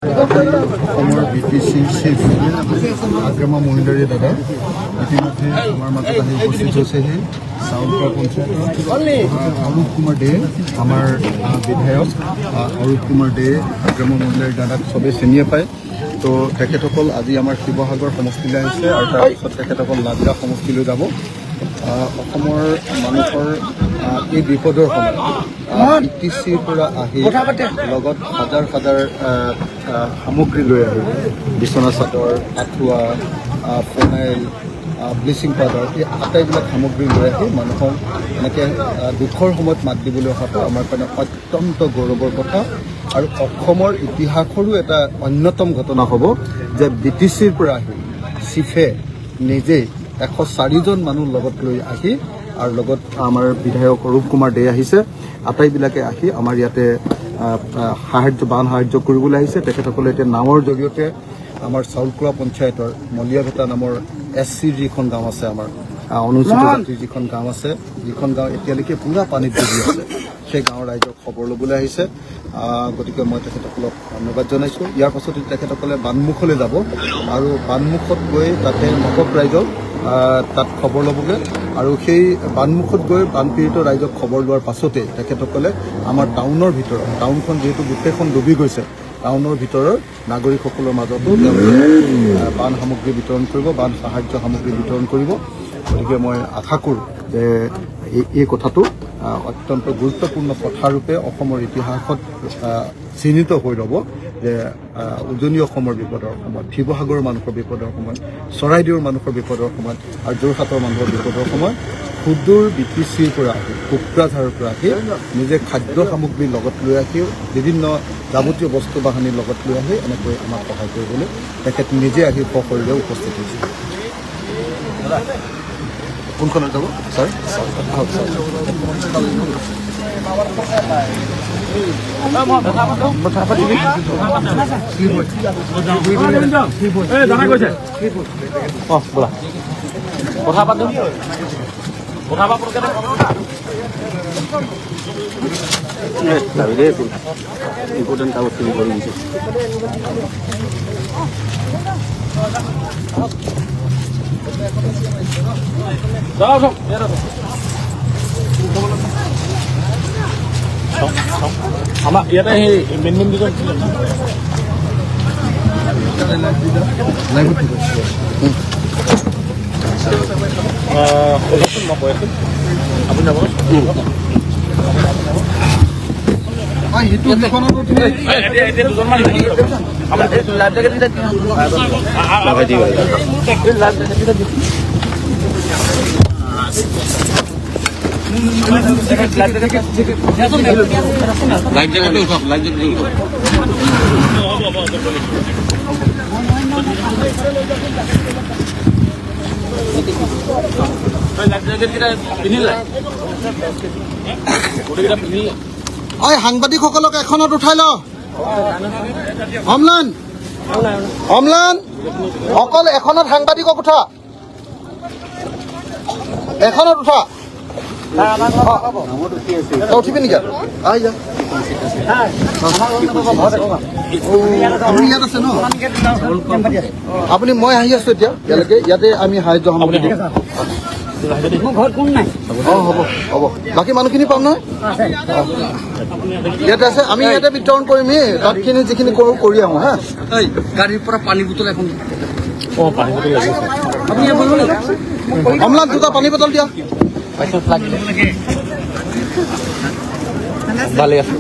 অসমৰ BTC chief আগ্ৰামা Mohilary দাদা ইতিমধ্যে আমাৰ মাজত আহি উপস্থিত হৈছেহি। চাউলপুৰ পঞ্চায়তৰ অৰূপ কুমাৰ দে, আমাৰ বিধায়ক অৰূপ কুমাৰ দে, আগ্ৰামা মহিলাৰী দাদাক চবেই চিনিয়ে পায়। তো তেখেতসকল আজি আমাৰ শিৱসাগৰ সমষ্টিলৈ আহিছে আৰু তাৰপিছত তেখেতসকল লাজৰা সমষ্টিলৈ যাব। অসমৰ মানুহৰ এই বিপদৰ সময়ত BTCৰ পৰা আহি লগত হাজাৰ হাজাৰ সামগ্ৰী লৈ আহি বিচনা চাদৰ, আঁঠুৱা, ফেনাইল, ব্লিচিং পাউডাৰ এই আটাইবিলাক সামগ্ৰী লৈ আহি মানুহক এনেকৈ দুখৰ সময়ত মাত দিবলৈ অহাটো আমাৰ কাৰণে অত্যন্ত গৌৰৱৰ কথা। আৰু অসমৰ ইতিহাসৰো এটা অন্যতম ঘটনা হ'ব যে BTCৰ পৰা আহি চিফে নিজেই 104জন মানুহ লগত লৈ আহি আৰু লগত আমাৰ বিধায়ক অৰূপ কুমাৰ দে আহিছে। আটাইবিলাকে আহি আমাৰ ইয়াতে বান সাহায্য কৰিবলৈ আহিছে। তেখেতসকলে এতিয়া নাৱৰ জৰিয়তে আমাৰ চাউলকুৰা পঞ্চায়তৰ মলিয়াভেটা নামৰ SC যিখন গাঁও আছে, আমাৰ অনুসূচিত জাতিৰ যিখন গাঁও আছে, যিখন গাঁও এতিয়ালৈকে পুৰা পানীত ডুবি আছে, সেই গাঁৱৰ ৰাইজক খবৰ ল'বলৈ আহিছে। গতিকে মই তেখেতসকলক ধন্যবাদ জনাইছোঁ। ইয়াৰ পাছতে তেখেতসকলে বানমুখলৈ যাব আৰু বানমুখত গৈ তাতে নগৰ ৰাইজক তাত খবৰ ল'বগৈ আৰু সেই বানমুখত গৈ বানপীড়িত ৰাইজক খবৰ লোৱাৰ পাছতে তেখেতসকলে আমাৰ টাউনৰ ভিতৰত, টাউনখন যিহেতু গোটেইখন ডুবি গৈছে, টাউনৰ ভিতৰৰ নাগৰিকসকলৰ মাজতো তেওঁলোকে বান সামগ্ৰী বিতৰণ কৰিব, বান সাহায্য সামগ্ৰী বিতৰণ কৰিব। গতিকে মই আশা কৰোঁ যে এই কথাটো অত্যন্ত গুৰুত্বপূৰ্ণ কথাৰূপে অসমৰ ইতিহাসত চিহ্নিত হৈ ৰ'ব যে উজনি অসমৰ বিপদৰ সময়ত, শিৱসাগৰৰ মানুহৰ বিপদৰ সময়ত, চৰাইদেউৰ মানুহৰ বিপদৰ সময়ত আৰু যোৰহাটৰ মানুহৰ বিপদৰ সময়ত সুদূৰ BTCৰ পৰা আহি, কোকৰাঝাৰৰ পৰা আহি নিজে খাদ্য সামগ্ৰী লগত লৈ আহি, বিভিন্ন যাৱতীয় বস্তু বাহানিৰ লগত লৈ আহি এনেকৈ আমাক সহায় কৰিবলৈ তেখেত নিজে আহি সশৰীৰে উপস্থিত হৈছে। কোনখনত যাব ছাৰ? ইম্পৰ্টেণ্ট কাগজখিনি কৰি দিছে। আমাৰ ইয়াতে সেই মেইন দুজন আপুনি যাব সাংবাদিকসকলক এখনত উঠাই ল। অমলান অমলান অকল এখনত সাংবাদিকক উঠা, এখনত উঠা। উঠিবি নেকি? আপুনি ইয়াত আছে ন? আপুনি মই আহি আছো এতিয়া ইয়ালৈকে, ইয়াতে আমি সাহায্য সামগ্ৰী দিম। হ'ব হ'ব, বাকী মানুহখিনি পাম নহয়? ইয়াতে আছে, আমি ইয়াতে বিতৰণ কৰিম। তাতখিনি যিখিনি কৰোঁ কৰি আহোঁ। হা, গাড়ীৰ পৰা পানী বটল এখন। অমলান দুটা পানী বটল দিয়া। ভালে আছে।